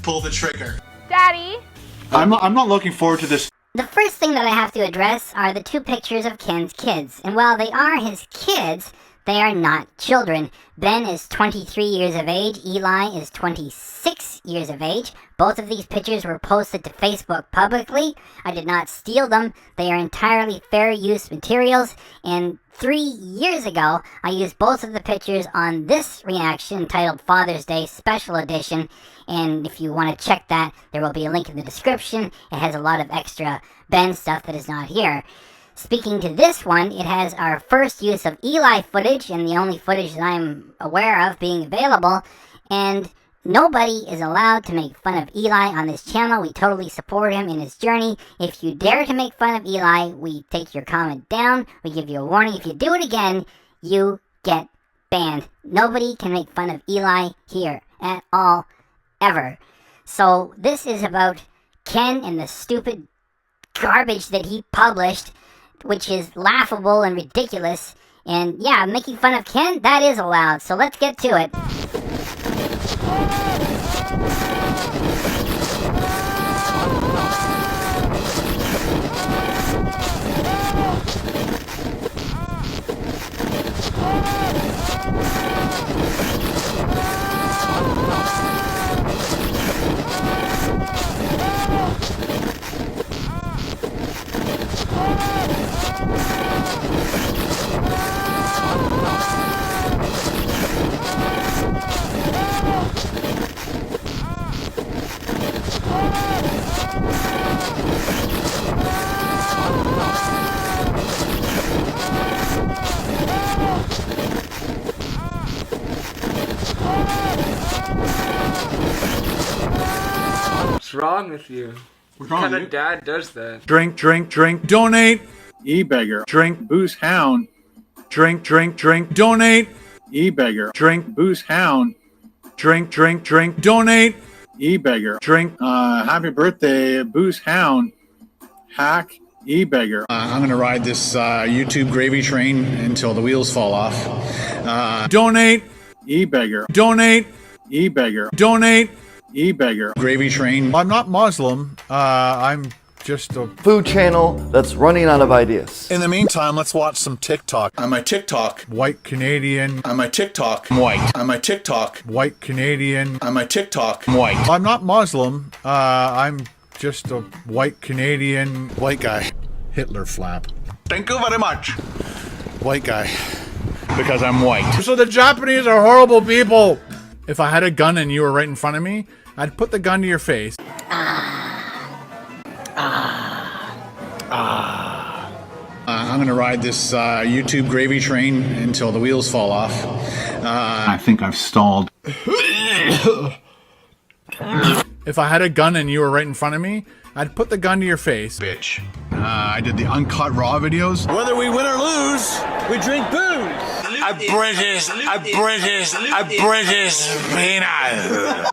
pull the trigger. Daddy? I'm not looking forward to this. The first thing that I have to address are the two pictures of Ken's kids. And while they are his kids, they are not children. Ben is 23 years of age. Eli is 26 years of age. Both of these pictures were posted to Facebook publicly. I did not steal them. They are entirely fair use materials. And 3 years ago, I used both of the pictures on this reaction titled Father's Day Special Edition. And if you want to check that, there will be a link in the description. It has a lot of extra Ben stuff that is not here. Speaking to this one, it has our first use of Eli footage, and the only footage that I'm aware of being available, and nobody is allowed to make fun of Eli on this channel. We totally support him in his journey. If you dare to make fun of Eli, we take your comment down, we give you a warning. If you do it again, you get banned. Nobody can make fun of Eli here at all, ever. So this is about Ken and the stupid garbage that he published, which is laughable and ridiculous. And yeah, making fun of Ken, that is allowed. So let's get to it. What's wrong with you? What kind of dad does that? Drink, drink, drink, donate. E-beggar. Drink, Booze hound. drink, drink, drink, donate. E-beggar. Drink, Booze hound. drink, drink, drink, donate. E-beggar. Drink. Happy birthday, Booze hound. Hack. E-beggar. I'm going to ride this YouTube gravy train until the wheels fall off. Donate. E-beggar. Donate. E-beggar. Donate. E-beggar. Gravy train. I'm not Muslim. I'm just a food channel that's running out of ideas. In the meantime, let's watch some TikTok. On my TikTok. white Canadian. On my TikTok. I'm white. On my TikTok. White Canadian. On my TikTok. I'm white. I'm not Muslim. I'm just a white Canadian. White guy. Hitler flap. Thank you very much. White guy. Because I'm white. So the Japanese are horrible people. If I had a gun and you were right in front of me, I'd put the gun to your face. I'm going to ride this YouTube gravy train until the wheels fall off. I think I've stalled. If I had a gun and you were right in front of me, I'd put the gun to your face. Bitch. I did the uncut raw videos. Whether we win or lose, We drink booze! I British peanut.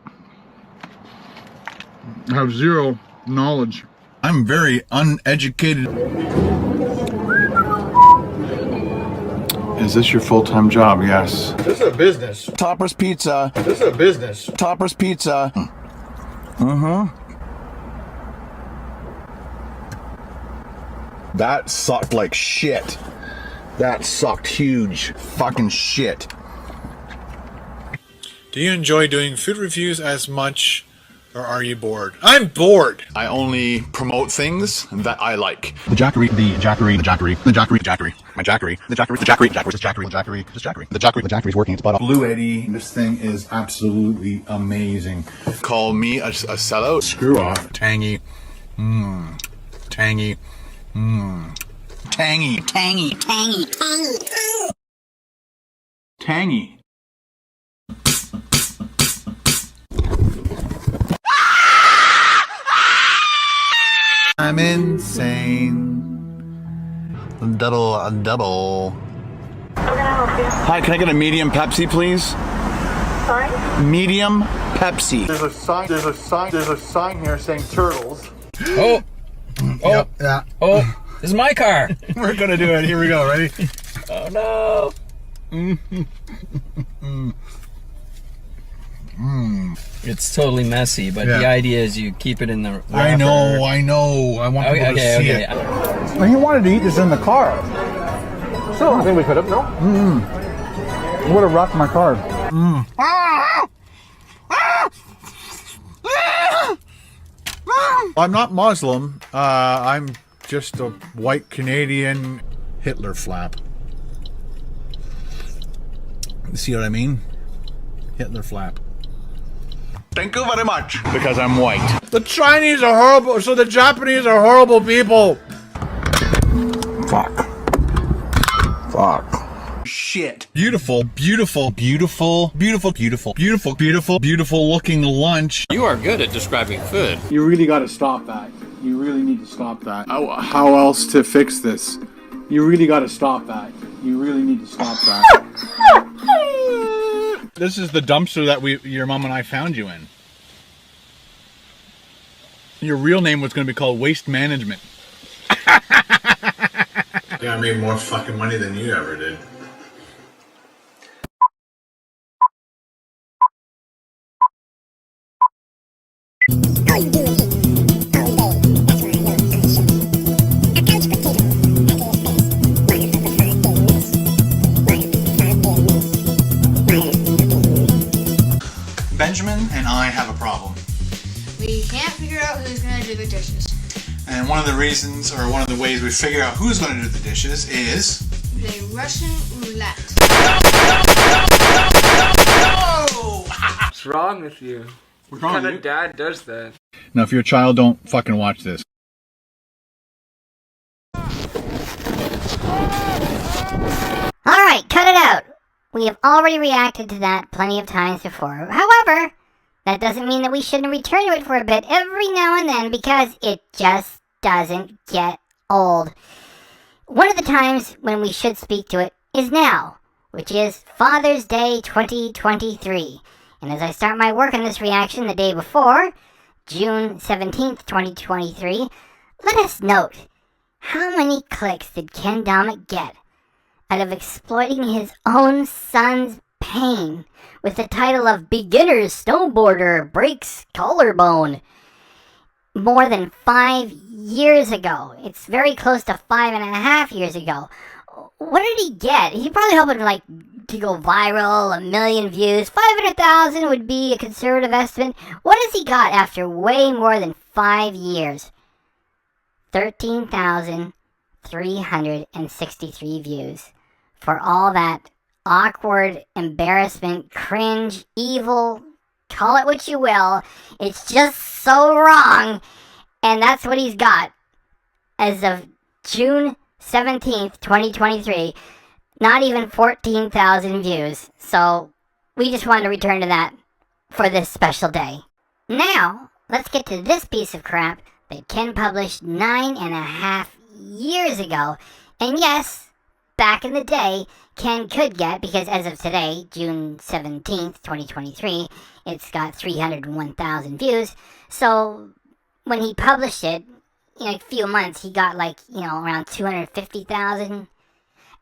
I have zero knowledge. I'm very uneducated. Is this your full-time job? Yes. This is a business. Topper's Pizza. This is a business. Topper's Pizza. That sucked like shit. That sucked huge fucking shit. Do you enjoy doing food reviews as much, or are you bored? I'm bored. I only promote things that I like. The Jackery, the Jackery, the Jackery, the Jackery, Jackery, my Jackery, the Jackery, the Jackery, Jackery, the Jackery, the Jackery, the Jackery, the Jackery, the Jackery's working its butt off. Blue Eddie, this thing is absolutely amazing. Call me a sellout. Screw off. Tangy. Tangy. Tangy, Tangy. tangy, tangy. Tangy. I'm insane. Double. Hi, can I get a medium Pepsi, please? Sorry? Medium Pepsi. There's a sign here saying turtles. Oh! Yep, yeah. Oh! This is my car! We're gonna do it. Here we go. Ready? Oh no! It's totally messy, but the idea is you keep it in the wrapper. I know. I want people to see it. Well, he wanted to eat this in the car. So I think we could have, no? It would have rocked my car. I'm not Muslim. I'm just a white Canadian Hitler flap. You see what I mean? Hitler flap. Thank you very much. Because I'm white. The Chinese are horrible, so the Japanese are horrible people. Fuck. Shit. Beautiful looking lunch. You are good at describing food. You really got to stop that. You really need to stop that. How else to fix this? You really got to stop that. You really need to stop that. This is the dumpster that your mom and I found you in. Your real name was going to be called Waste Management. Yeah, I made more fucking money than you ever did. Benjamin and I have a problem. We can't figure out who's gonna do the dishes. And one of the reasons, or one of the ways we figure out who's going to do the dishes is... The Russian roulette. What's wrong with you? What kind of dad does that? Now, if you're a child, don't fucking watch this. Alright, cut it out. We have already reacted to that plenty of times before. However, that doesn't mean that we shouldn't return to it for a bit every now and then, because it just doesn't get old. One of the times when we should speak to it is now, which is Father's Day 2023. And as I start my work on this reaction the day before, June 17th, 2023, let us note, how many clicks did Ken Domik get out of exploiting his own son's pain with the title of Beginner Snowboarder Breaks Collarbone? More than 5 years ago. It's very close to 5.5 years ago. What did he get? He probably hoping to go viral, 1 million views. 500,000 would be a conservative estimate. What has he got after way more than 5 years? 13,363 views. For all that awkward, embarrassment, cringe, evil, call it what you will, it's just so wrong. And that's what he's got as of June 17th, 2023. Not even 14,000 views. So we just wanted to return to that for this special day. Now, let's get to this piece of crap that Ken published 9.5 years ago. And yes, back in the day, Ken could get, because as of today, June 17th, 2023, it's got 301,000 views. So when he published it, in a few months, he got around 250,000.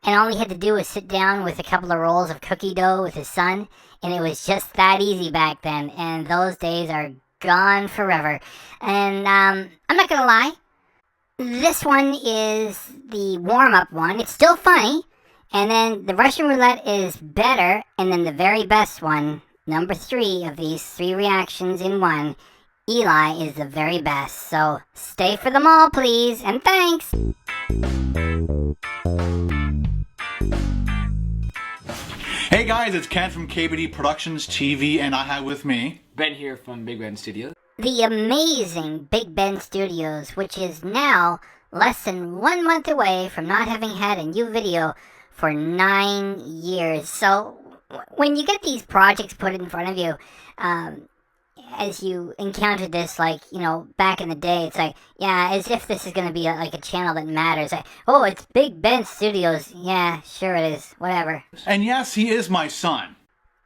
And all he had to do was sit down with a couple of rolls of cookie dough with his son. And it was just that easy back then. And those days are gone forever. And I'm not going to lie. This one is the warm-up one. It's still funny. And then the Russian roulette is better. And then the very best one, number 3 of these 3 reactions in one, Eli, is the very best. So stay for them all, please. And thanks. Hey guys, it's Ken from KBD Productions TV, and I have with me Ben here from Big Ben Studios. The amazing Big Ben Studios, which is now less than 1 month away from not having had a new video for 9 years. So when you get these projects put in front of you, as you encountered this, back in the day, it's as if this is going to be a channel that matters. Oh, it's Big Ben Studios. Yeah, sure it is. Whatever. And yes, he is my son.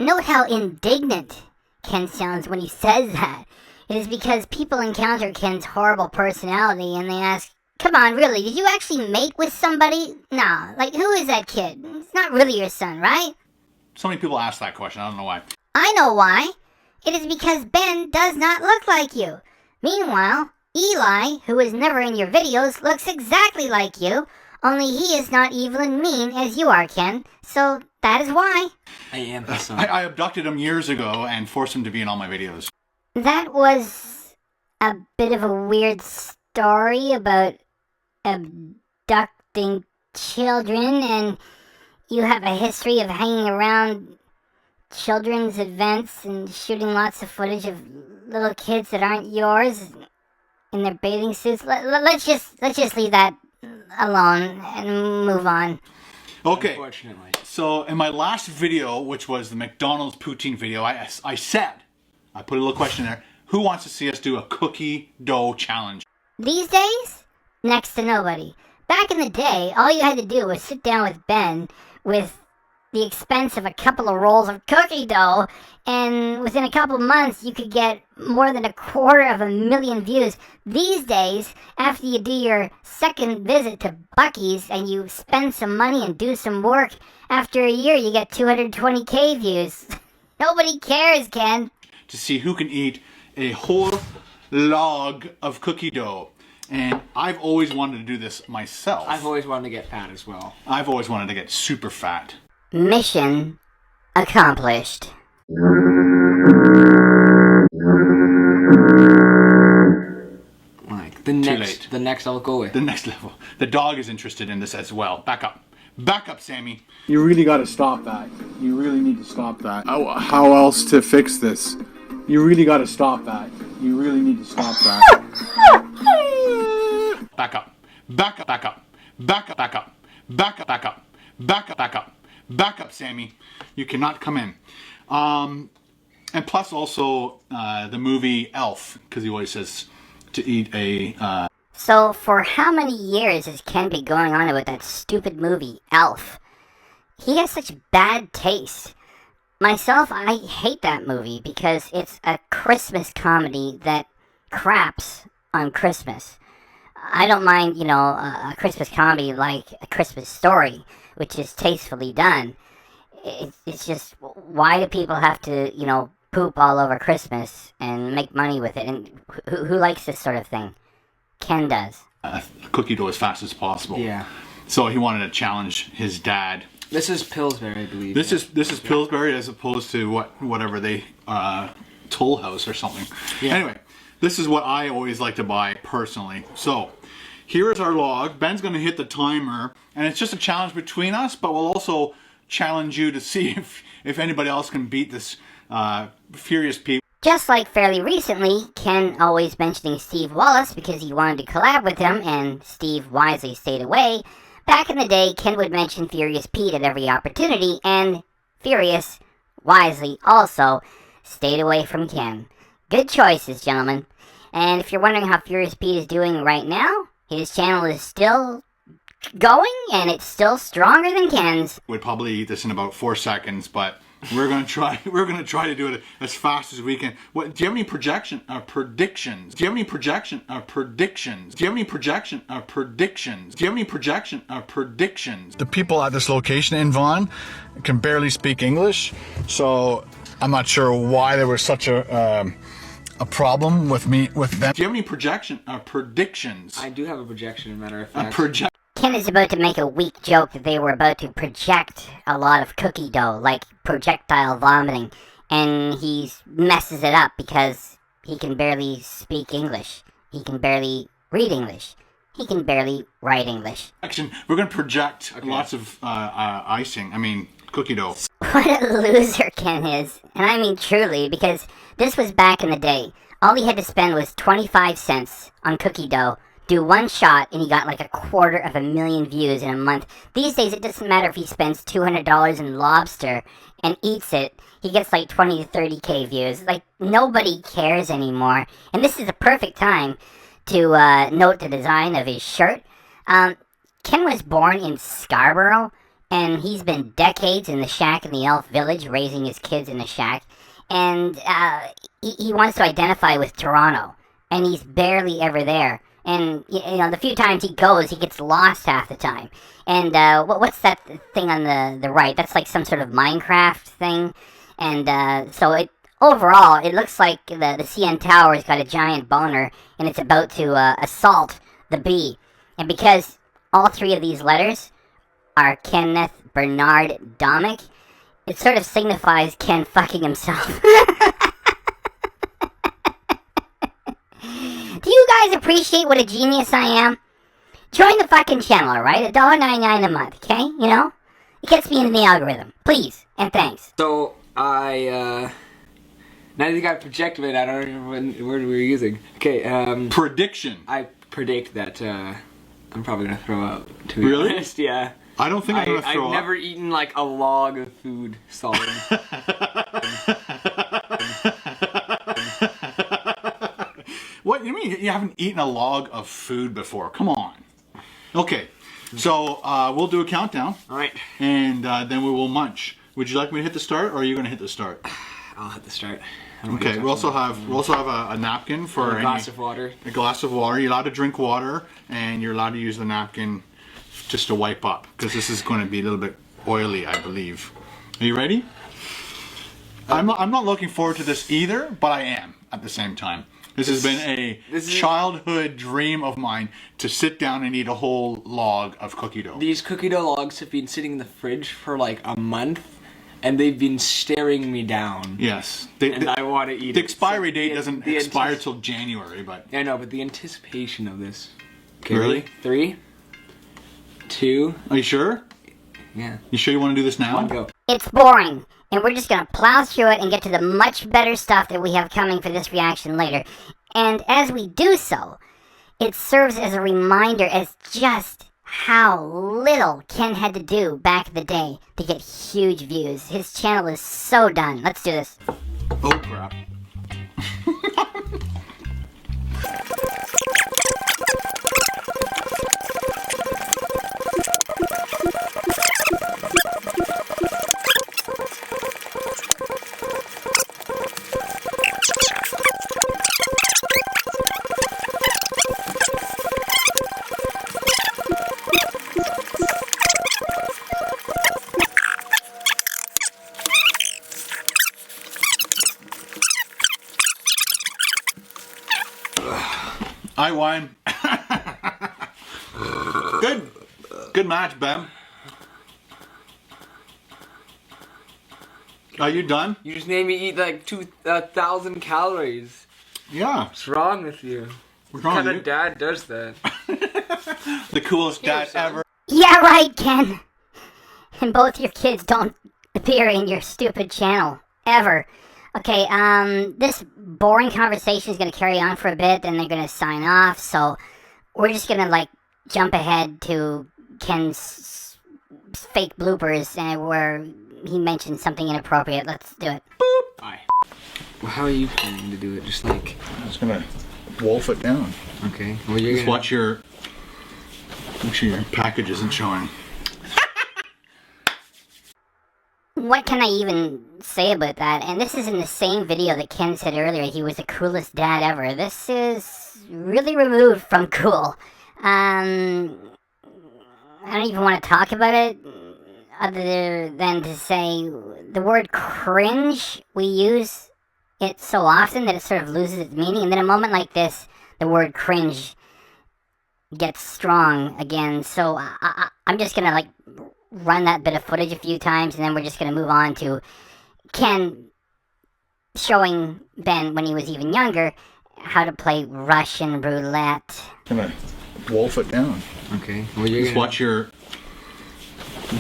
Note how indignant Ken sounds when he says that. It is because people encounter Ken's horrible personality and they ask, come on, really, did you actually mate with somebody? Nah, who is that kid? It's not really your son, right? So many people ask that question, I don't know why. I know why. It is because Ben does not look like you. Meanwhile, Eli, who is never in your videos, looks exactly like you, only he is not evil and mean as you are, Ken. So that is why. I am the son. I abducted him years ago and forced him to be in all my videos. That was a bit of a weird story about abducting children, and you have a history of hanging around children's events and shooting lots of footage of little kids that aren't yours in their bathing suits. Let's just leave that alone and move on. Okay. Unfortunately. So in my last video, which was the McDonald's poutine video, I said, I put a little question there, who wants to see us do a cookie dough challenge? These days, next to nobody. Back in the day, all you had to do was sit down with Ben with the expense of a couple of rolls of cookie dough, and within a couple of months you could get more than 250,000 views. These days, after you do your second visit to Buc-ee's and you spend some money and do some work, after a year you get 220K views. Nobody cares, Ken. To see who can eat a whole log of cookie dough. And I've always wanted to do this myself. I've always wanted to get fat as well. I've always wanted to get super fat. Mission accomplished. Like Too late. the next I'll go with. The next level. The dog is interested in this as well. Back up. Back up, Sammy. You really got to stop that. You really need to stop that. How else to fix this? You really got to stop that. You really need to stop that. Back up. Back up. Back up. Back up. Back up. Back up. Back up. Back up. Back up. Back up, Sammy. You cannot come in. And plus also the movie Elf, because he always says to eat a... So for how many years has Ken been going on about that stupid movie, Elf? He has such bad taste. Myself, I hate that movie because it's a Christmas comedy that craps on Christmas. I don't mind, a Christmas comedy like A Christmas Story, which is tastefully done. It's just, why do people have to, poop all over Christmas and make money with it? And who likes this sort of thing? Ken does. Cookie dough as fast as possible. Yeah. So he wanted to challenge his dad. This is Pillsbury, I believe. This is Pillsbury as opposed to whatever they Toll House or something. Yeah. Anyway, this is what I always like to buy personally. So here is our log. Ben's going to hit the timer, and it's just a challenge between us, but we'll also challenge you to see if anybody else can beat this furious people. Just like fairly recently, Ken always mentioning Steve Wallace because he wanted to collab with him, and Steve wisely stayed away. Back in the day, Ken would mention Furious Pete at every opportunity, and Furious wisely also stayed away from Ken. Good choices, gentlemen. And if you're wondering how Furious Pete is doing right now, his channel is still going, and it's still stronger than Ken's. We'd probably eat this in about 4 seconds, but we're gonna try. We're gonna try to do it as fast as we can. What? Do you have any predictions? Do you have any predictions? Do you have any predictions? Do you have any predictions? The people at this location in Vaughan can barely speak English, so I'm not sure why there was such a problem with them. Do you have any predictions? I do have a projection, matter of fact. Ken is about to make a weak joke that they were about to project a lot of cookie dough, like projectile vomiting, and he messes it up because he can barely speak English. He can barely read English. He can barely write English. We're going to project lots of cookie dough. What a loser Ken is, and I mean truly, because this was back in the day. All he had to spend was 25 cents on cookie dough, do one shot, and he got like 250,000 views in a month. These days, it doesn't matter if he spends $200 in lobster and eats it. He gets like 20 to 30K views. Like, nobody cares anymore. And this is the perfect time to note the design of his shirt. Ken was born in Scarborough, and he's been decades in the shack in the Elf Village, raising his kids in the shack. And he wants to identify with Toronto, and he's barely ever there. And, the few times he goes, he gets lost half the time. And what's that thing on the right? That's like some sort of Minecraft thing. And so overall, it looks like the CN Tower's got a giant boner, and it's about to assault the B. And because all three of these letters are Kenneth Bernard Domik, it sort of signifies Ken fucking himself. Do you guys appreciate what a genius I am? Join the fucking channel, alright? $1.99 a month, okay? You know? It gets me into the algorithm. Please, and thanks. So, now that you got projected it, I don't remember what word we were using. Okay, Prediction. I predict that, I'm probably gonna throw out, to be Really? honest, yeah. I don't think I'm gonna throw I've up. never eaten, like, a log of food solid. What, you mean you haven't eaten a log of food before? Come on. Okay, so we'll do a countdown. Alright. And then we will munch. Would you like me to hit the start, or are you going to hit the start? I'll hit the start. Okay, we also have a napkin for a glass of water. A glass of water. You're allowed to drink water, and you're allowed to use the napkin just to wipe up, because this is going to be a little bit oily, I believe. Are you ready? I'm not looking forward to this either, but I am at the same time. This has been a childhood dream of mine to sit down and eat a whole log of cookie dough. These cookie dough logs have been sitting in the fridge for like a month, and they've been staring me down. Yes. I want to eat it. The expiry date doesn't expire till January, but... I know, but the anticipation of this. Okay, really? 3, 2... Are you sure? Yeah. You sure you want to do this now? One, go. It's boring, and we're just gonna plow through it and get to the much better stuff that we have coming for this reaction later. And as we do so, it serves as a reminder as just how little Ken had to do back in the day to get huge views. His channel is so done. Let's do this. Oh, crap. I won. Good match, Ben. Are you done? You just made me eat like 2,000 calories. Yeah. What's wrong with you? What's wrong What with kind of dad does that? The coolest dad ever. Yeah, right, Ken. And both your kids don't appear in your stupid channel. Ever. Okay, this boring conversation is going to carry on for a bit, then they're going to sign off, so we're just going to, like, jump ahead to Ken's fake bloopers, where he mentioned something inappropriate. Let's do it. Boop! Bye. Well, how are you planning to do it? Just like... I'm just going to wolf it down. Okay. Well, you're just make sure your package isn't showing. What can I even say about that? And this is in the same video that Ken said earlier he was the coolest dad ever. This is really removed from cool. I don't even want to talk about it other than to say the word cringe, we use it so often that it sort of loses its meaning. And then a moment like this, the word cringe gets strong again. So I'm just going to like run that bit of footage a few times, and then we're just going to move on to Ken showing Ben when he was even younger how to play Russian roulette. I'm going to wolf it down. Okay. Well, you're just make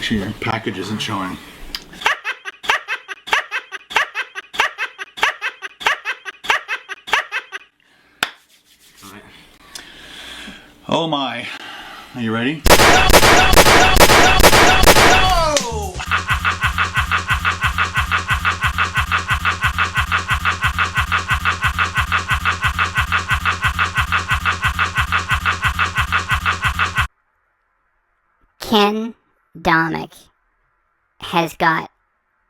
sure your package isn't showing. Oh my. Are you ready? Ken Domik has got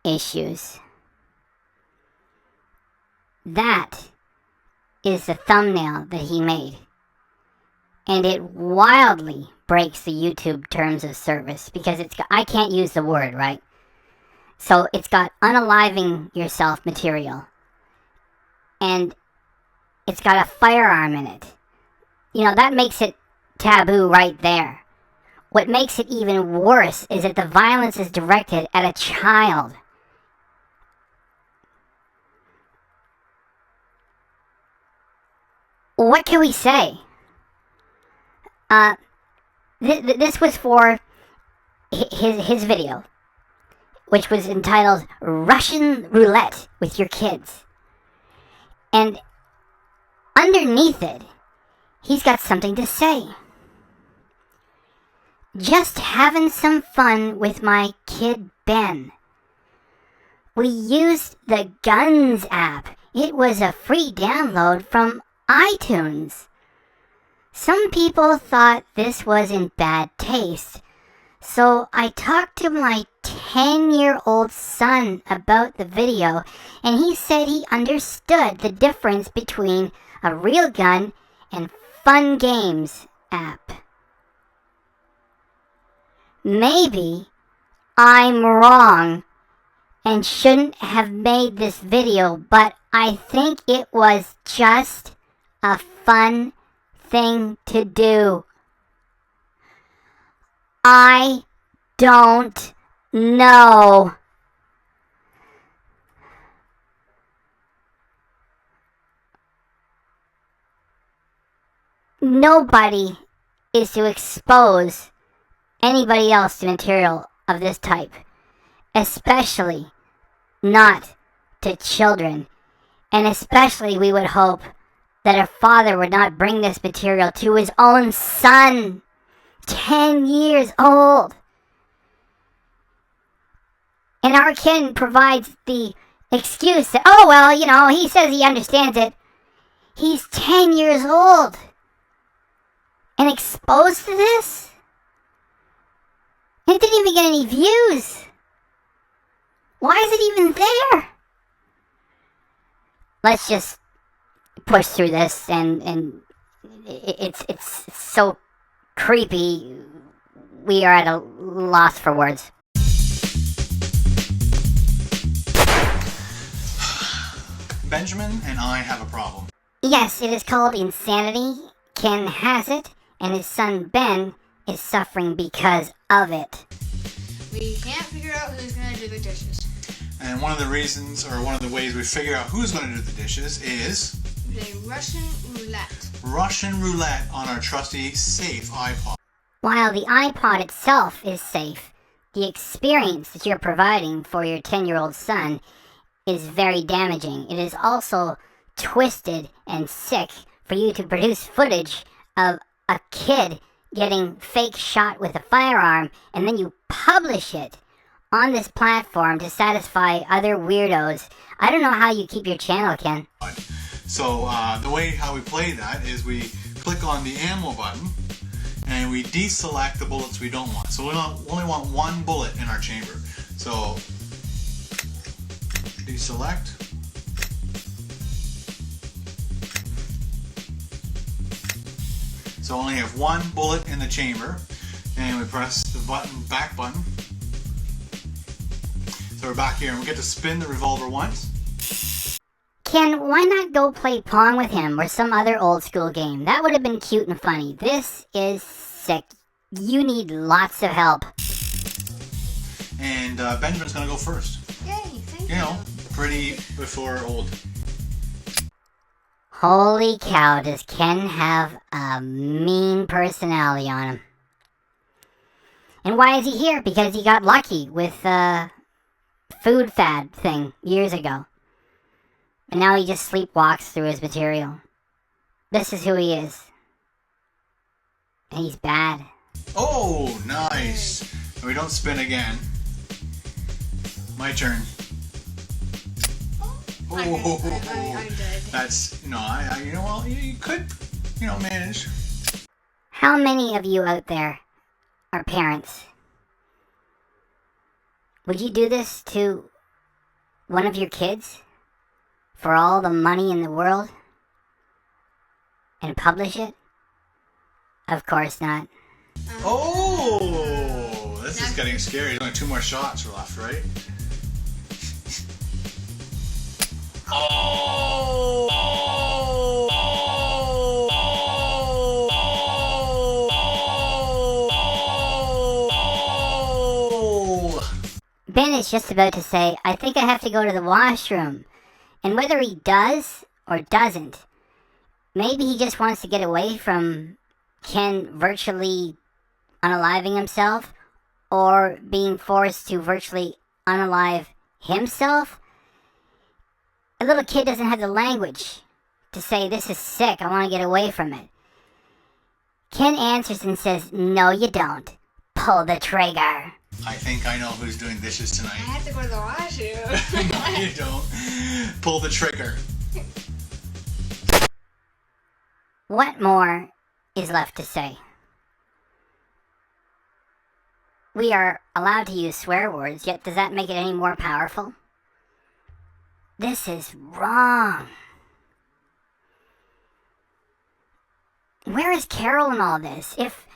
issues. That is the thumbnail that he made. And it wildly breaks the YouTube terms of service because I can't use the word, right? So it's got unaliving yourself material. and it's got a firearm in it. You know, that makes it taboo right there. What makes it even worse is that the violence is directed at a child. What can we say? This was for his video, which was entitled Russian Roulette with Your Kids. And underneath it, he's got something to say. Just having some fun with my kid Ben. We used the Guns app. It was a free download from iTunes. Some people thought this was in bad taste, so I talked to my 10-year-old son about the video, and he said he understood the difference between a real gun and Fun Games app. Maybe I'm wrong and shouldn't have made this video, but I think it was just a fun thing to do. I don't know. Nobody is to expose anybody else to material of this type, especially not to children. And especially we would hope that a father would not bring this material to his own son, 10 years old. And our kid provides the excuse that, oh, well, you know, he says he understands it. He's 10 years old and exposed to this? It didn't even get any views. Why is it even there? Let's just push through this, and it's so creepy. We are at a loss for words. Benjamin and I have a problem. Yes, it is called insanity. Ken has it, and his son Ben is suffering because of it. We can't figure out who's gonna do the dishes. And one of the reasons, or one of the ways we figure out who's going to do the dishes is Play Russian Roulette. Russian Roulette on our trusty, safe iPod. While the iPod itself is safe, the experience that you're providing for your 10-year-old son is very damaging. It is also twisted and sick for you to produce footage of a kid getting fake shot with a firearm, and then you publish it on this platform to satisfy other weirdos. I don't know how you keep your channel, Ken. So the way how we play that is we click on the ammo button and we deselect the bullets we don't want. So we only want one bullet in our chamber. So deselect. So only have one bullet in the chamber, and we press the back button. So we're back here and we get to spin the revolver once. Ken, why not go play Pong with him or some other old school game? That would have been cute and funny. This is sick. You need lots of help. And Benjamin's gonna go first. Yay, thank you. You know, pretty before old. Holy cow, does Ken have a mean personality on him. And why is he here? Because he got lucky with food fad thing years ago. And now he just sleepwalks through his material. This is who he is. And he's bad. Oh, nice. And we don't spin again. My turn. I did. That's, you know, you know, well, you could, you know, manage. How many of you out there are parents? Would you do this to one of your kids for all the money in the world and publish it? Of course not. Oh, this is getting scary. There's only 2 more shots left, right? Ben is just about to say, I think I have to go to the washroom. And whether he does or doesn't, maybe he just wants to get away from Ken virtually unaliving himself or being forced to virtually unalive himself. A little kid doesn't have the language to say, this is sick, I want to get away from it. Ken answers and says, no you don't. Pull the trigger. I think I know who's doing dishes tonight. I have to go to the washroom. No, you don't. Pull the trigger. What more is left to say? We are allowed to use swear words, yet does that make it any more powerful? This is wrong. Where is Carol in all this? If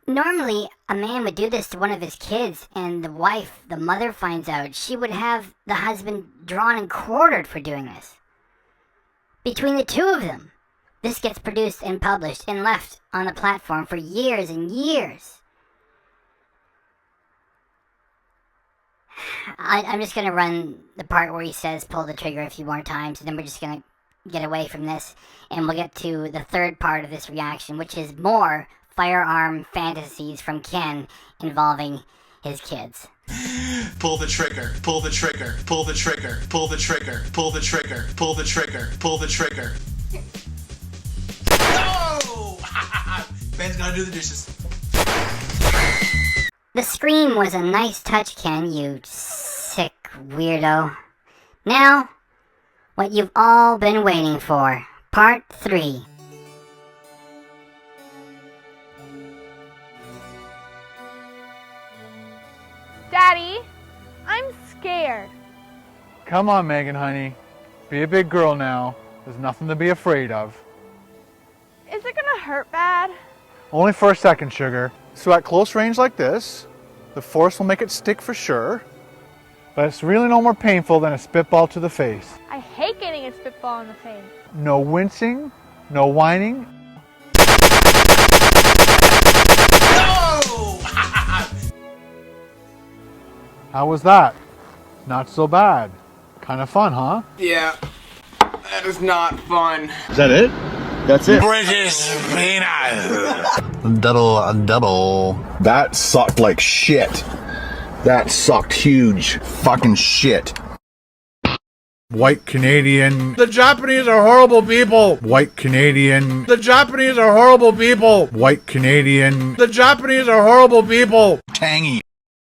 normally a man would do this to one of his kids and the wife, the mother, finds out, she would have the husband drawn and quartered for doing this. Between the two of them, this gets produced and published and left on the platform for years and years. I'm just going to run the part where he says pull the trigger a few more times, and then we're just going to get away from this, and we'll get to the third part of this reaction, which is more firearm fantasies from Ken involving his kids. Pull the trigger, pull the trigger, pull the trigger, pull the trigger, pull the trigger, pull the trigger, pull the trigger. No! Ben's gotta do the dishes. The scream was a nice touch, Ken, you sick weirdo. Now, what you've all been waiting for. Part 3. Daddy, I'm scared. Come on, Megan, honey. Be a big girl now. There's nothing to be afraid of. Is it gonna hurt bad? Only for a second, sugar. So at close range like this, the force will make it stick for sure. But it's really no more painful than a spitball to the face. I hate getting a spitball in the face. No wincing, no whining. No! How was that? Not so bad. Kind of fun, huh? Yeah, that is not fun. Is that it? That's it. British peanut. Double. That sucked like shit. That sucked huge fucking shit. White Canadian. The Japanese are horrible people. White Canadian. The Japanese are horrible people. White Canadian. The Japanese are horrible people. Tangy.